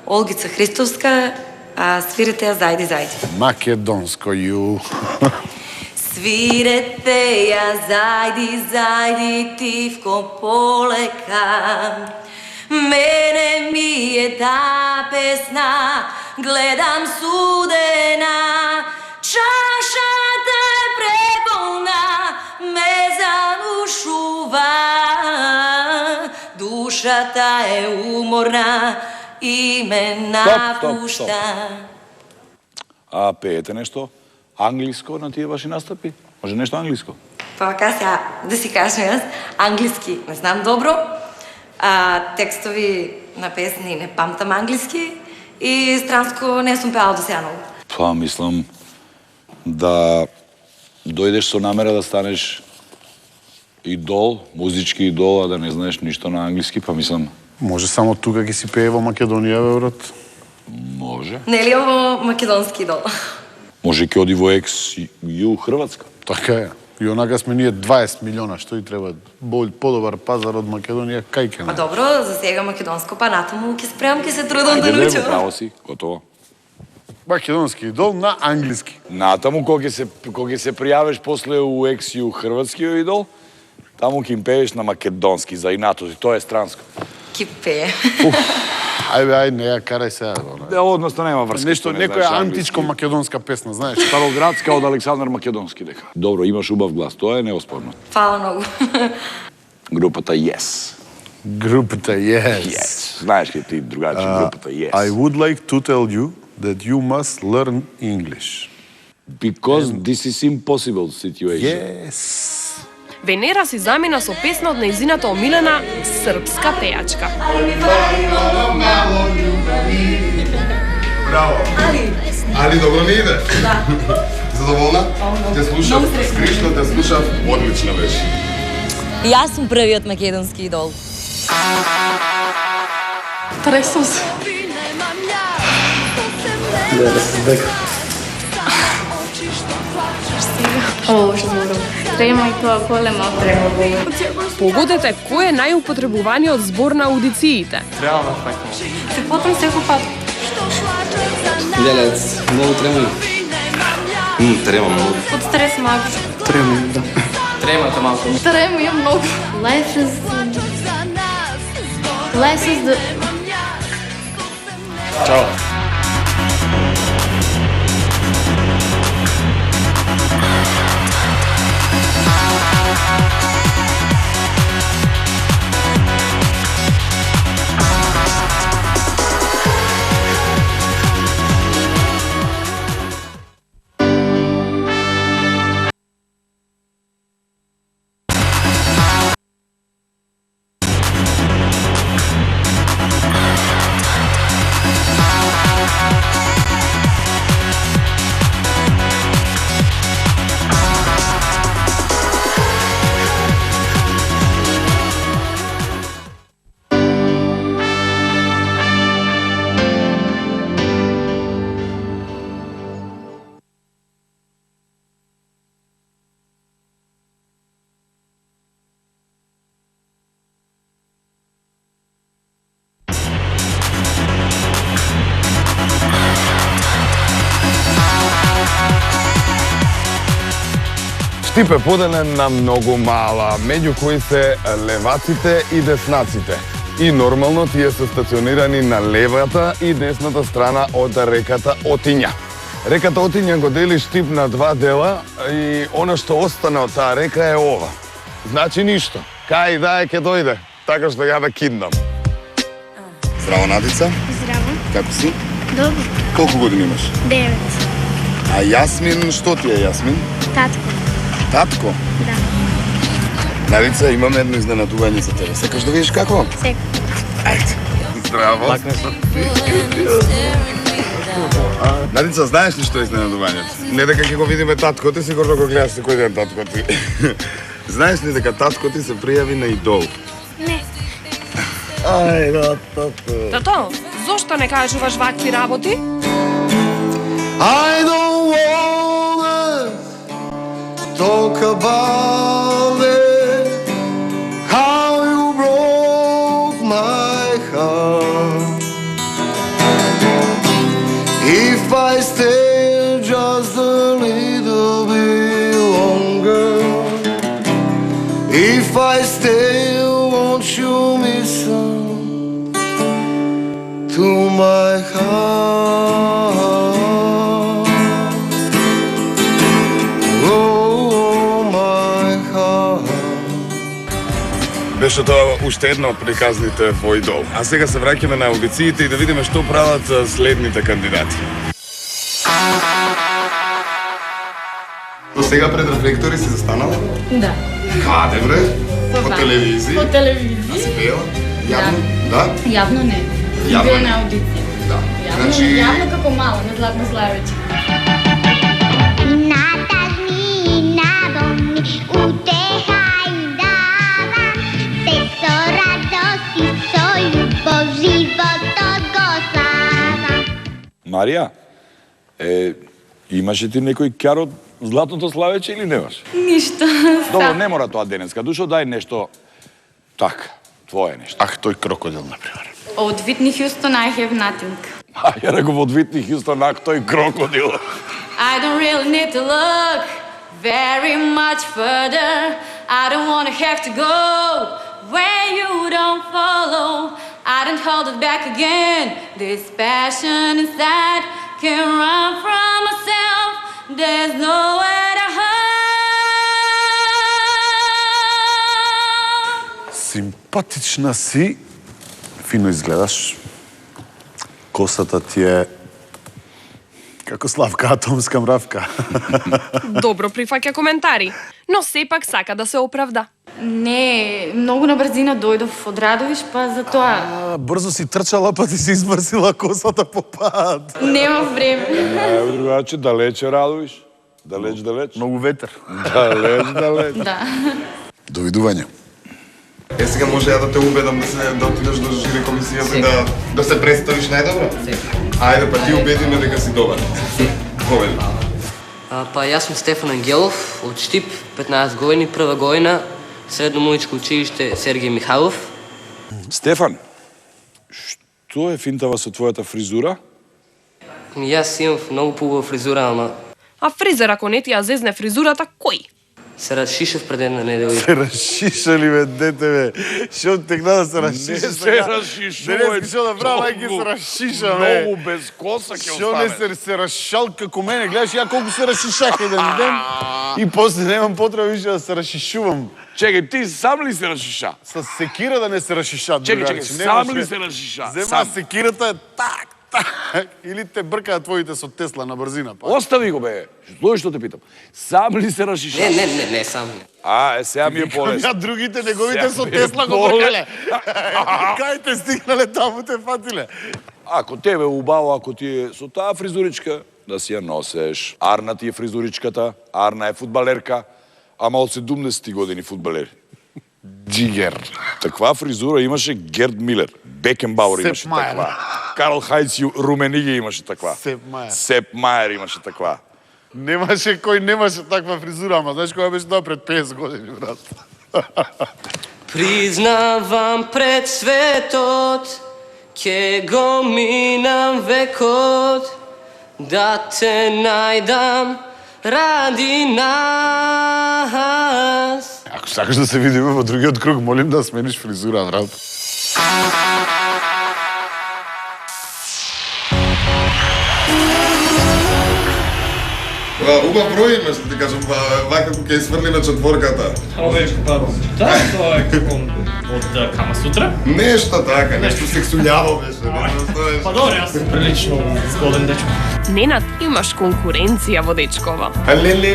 Олгица Христовска, свирете ја Зајди, зајди. Македонско ју. Свирете ја Зајди, зајди, тивко полека. Мене ми е та песна, гледам судена, чашата е преполна, ме занушува, душата е уморна и ме напушта. А пеете нешто англиско на тие ваши настапи? Може нешто англиско? Па вака сега, да си кажем јас, англиски не знам добро, текстови на песни не памтам англиски и странско не сум пеала до сега многу. Па мислам да дојдеш со намера да станеш идол, музички идол, а да не знаеш ништо на англиски, па мислам... Може само тука ќе си пее во Македонија, бе, брат? Може. Нели ово македонски идол? Може ќе оди во XU Хрватска. Така е. И онака сме ние 20 милиона, што и треба подобар пазар од Македонија, кај ке Па добро, за сега македонско, па натаму ќе спремам, ќе се трудам да научам. Право си, готово. Македонски идол на англиски. Натаму, кога ќе се пријавиш после у XU Хрватскиот идол, таму ќе им пееш на македонски, за инато си, тоа е странско. Ки пее. Ајде, не ја карај сега. Да, односно нема врска. Нешто, некоја античко македонска песна, знаеш? Староградска од Александар Македонски дека. Добро, имаш убав глас, тоа е неоспорно. Фала многу. Групата Yes. Групата Yes. Yes. Знаеш ли ти, другарче, групата Yes? I would like to tell you that you must learn English. Because this is impossible situation. Yes. Венера си замина со песна од нејзината омилена српска пејачка. Браво. Али добро ми иде? Да. Задоволна? Те слушав, скришно те слушав, одлично беше. И јас сум првиот македонски идол. Тресам се. Да се здека. О, што добро. Трема и тоа голема трема. Погодете кој е најупотребуваниот збор на аудициите. Треба да факам. Се потам секој пат. Лелец, многу трема. Трема многу. Од стрес малку. Трема, да. Тремата малку. Трема ја многу. Life is the... Чао. Штип е поделен на многу мала, меѓу кои се леваците и деснаците. И нормално тие се стационирани на левата и десната страна од реката Отиња. Реката Отиња го дели Штип на два дела и она што остане од таа река е ова. Значи ништо. Кај да е ке дојде, така што ја да киднам. Здраво, Надица. Здраво. Како си? Добро. Колку години имаш? 9. А Јасмин, што ти е Јасмин? Татко. Татко? Да. Надица, имам едно изненадување за тебе. Сакаш да видиш какво? Секам. Ајде. Здраво. Надица, знаеш ли што е изненадувањето? Не дека ќе го видиме татко ти, сигурно го гледаш секој ден татко ти. Знаеш ли дека татко ти се пријави на Идол? Не. Ајде, тато. Тато, зошто не кажуваш вакви работи? I don't wanna talk about it, how you broke my heart. If I stay just a little bit longer, if I stay, won't you listen to my heart? Беше тоа уште една од приказните во Идол. А сега се враќаме на аудициите и да видиме што прават следните кандидати. До сега пред рефлектори си застанала? Да. Каде бре? По да. телевизии? По телевизии. А си пеела? Јавно? Да? Јавно не. Јавно Била не. на аудиција. Да. Јавно, Значи... јавно како мало, на Златна Славечка. Марија, имаше ти некој кјар од Златното Славече или немаш? Ништо. Добро, не мора тоа денеска. Душо, дај нешто така, твое нешто. Ах, тој крокодил, например. Од Whitney Houston, I have nothing. А, ја реков од Whitney Houston, ах, тој крокодил. I don't really need to look very much further. I don't wanna have to go where you don't follow. I don't hold it back again. This passion inside can run from myself. There's nowhere to hide. Симпатична си, фино изгледаш. Косата ти е како Славка Атомска мравка. Добро прифаќа коментари, но сепак сака да се оправда. Не, многу на брзина дојдов од Радовиш, па за тоа. Брзо си трчала, па ти си избрсила косата по пат. Немав време. Другаче, далече Радовиш. Далеч. Многу ветер. Далеч. Да. Довидување. Сега може ја да те убедам да отидеш до жири комисијата и да се представиш најдобро? Ајде, па ти убеди ме дека си добар. Ковели. Па јас сум Стефан Ангелов, од Штип, 15 години, прва година, средно муичко училиште Сергеј Михайлов. Стефан, што е финтава со твојата фризура? Јас имам многу поубава фризура, ама А фризер ако не ти ја зезне фризурата, кој? се расшишев пред една недела. Се расшиша ли бе, дете бе? Шо текна да се расшиша? Не се расшишува. Денеска шо да правам, ајке се расшиша, бе. Многу без коса ќе Шо не се расшал како мене? Гледаш ја колку се расшишах еден ден и после немам потреба више да се расшишувам. Чекај, ти сам ли се расшиша? С секира да не се расшишат. Чекај, сам ли се расшиша? Зема секирата так, или те бркаат твоите со Тесла на брзина. Остави го бе. Слушај што те питам. Сам ли се расшиша? Не, сам. Сега ми е полесно. Ја другите неговите со Тесла го бркале. Кај те стигнале таму те фатиле. Ако тебе убаво, ако ти е со таа фризуричка, да си ја носеш. Арна ти е фризуричката, Арна е фудбалерка, ама од 70 години фудбалер. Джигер. Таква фризура имаше Герд Милер, Бекенбауер имаше таква. Карл Хайнц Румениге имаше таква. Сеп Мајер имаше таква. Немаше кој немаше таква фризура, ама знаеш која беше тоа пред 50 години, брат. Признавам пред светот, ке го минам векот, да те најдам ради нас. Ако сакаш да се видиме во другиот круг, молим да смениш фризура, брат. Убав број, ме што ти кажам, вака кога ќе сврлиме четворката. Ова е тоа е како од Кама Сутра? Нешто така, нешто сексуљаво беше. Па добре, јас сум прилично згоден дечко. Ненад, имаш конкуренција во дечкова. Леле,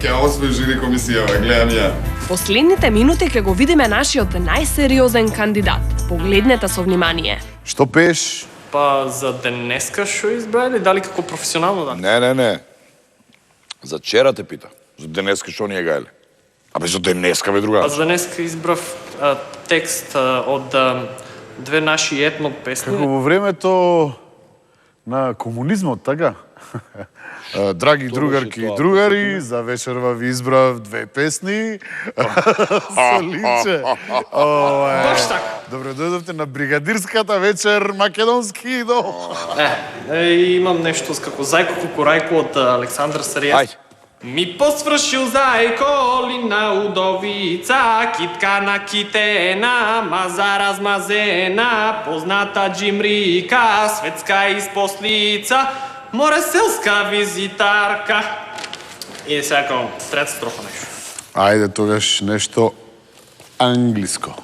ќе освежи комисијава, гледам ја. Последните минути ќе го видиме нашиот најсериозен кандидат. Погледнете со внимание. Што пееш? Па за денеска што избрали, дали како професионално дали? Не. За вчера те пита. За денеска што ни е гајле? Абе, за денеска, бе, друга. Па за денеска избрав текст од две наши етно песни. Како во времето на комунизмот, така? Драги другарки и другари, за вечерва ви избрав две песни. Со личе. Баш така. Добре дојдовте на бригадирската вечер македонски идол. Имам нешто како Зајко Кукурајко од Александар Саријас. Ми посвршил зајко ли на удовица, китка на китена, маза размазена, позната джимрика, светска испослица, море селска визитарка. И сега како трета строфа нешто. Ајде тогаш нешто англиско.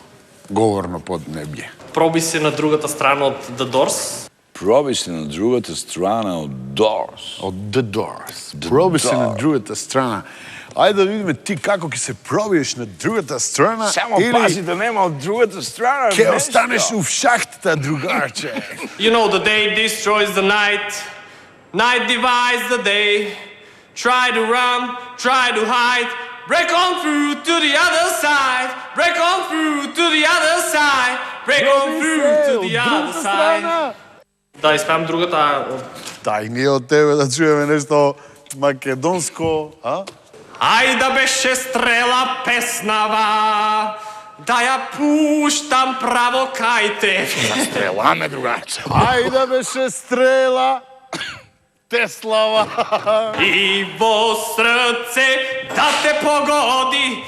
Говорно поднебје. Проби се на другата страна од The Doors. Проби се на другата страна од Doors. Од The Doors. Проби се на другата страна. Ајде да видиме ти како ќе се пробиеш на другата страна. Само пази да нема од другата страна. Ќе останеш у шахтата, другарче. You know the day destroys the night. Night divides the day. Try to run, try to hide. Break on through to the other side. Break on through to the other side. Break on through to the other side. Да испеам другата. Дај ние од тебе да чуеме нешто македонско, а? Ајда беше стрела песнава, да ја пуштам право кај тебе. Стрела ме, другарче. Ајда беше стрела Теслава. И во срце да те погоди.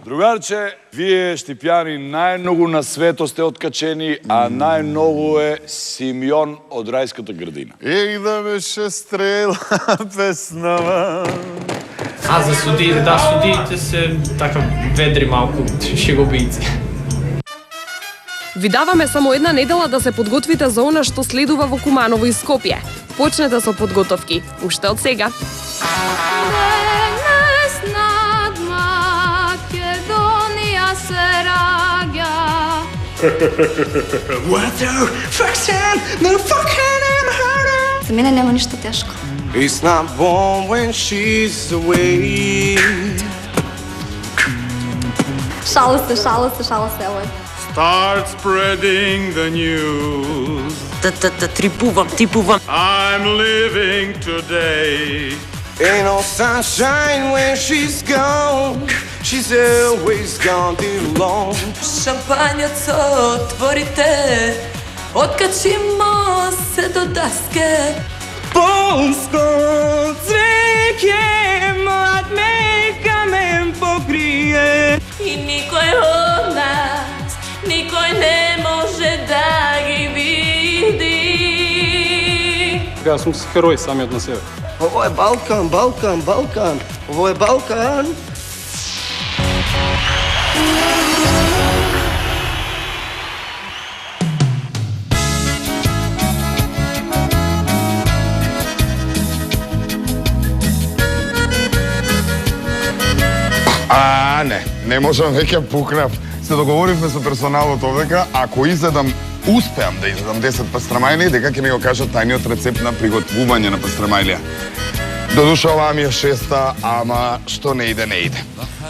Другарче, вие штипјани најмногу на свето сте откачени, а најмногу е Симеон од Рајската градина. Да беше стрела песнава. А за судиите, да, судиите се така ведри малку шеговици. Ви даваме само една недела да се подготвите за она што следува во Куманово и Скопје. Почнете со подготовки, уште од сега. Денес над Македонија се раѓа. What the fuck's the fucking harder? За мене нема ништо тешко. It's not warm when she's away. Шала се, евој. Start spreading the news. Трипувам. I'm living today. Ain't no sunshine when she's gone. She's always gone too long. Шампањот се отворите, откачимо се до даске. Полско цвеќе млад нека ме покрие. И никој од нас, никој не може да ги види. Јас сум херој самиот на себе. Ово е Балкан. Ово е Балкан. Не можам, веќе пукнав. Се договоривме со персоналот овдека, ако успеам да изедам 10 пастрамајли, дека ќе ми го кажат тајниот рецепт на приготвување на пастрамајлија. Додуша оваа ми е шеста, ама што не иде.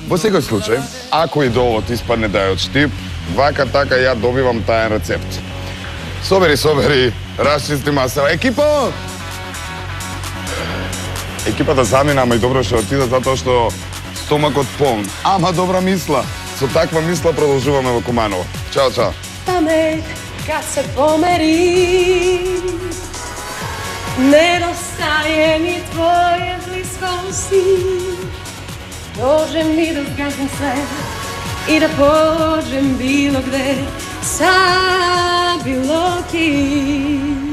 Во секој случај, ако идолот испадне да е од Штип, вака така ја добивам тајен рецепт. Собери, расчисти масела. Екипата замина, ама и добро што отида затоа што стомакот полн. Ама добра мисла. Со таква мисла продолжуваме во Куманово. Чао. Таме, kad se pomeri. Nedostaje mi tvoje bliskosti. Dođe mi da zgazim sve i da pođem bilo gde sa bilo kim.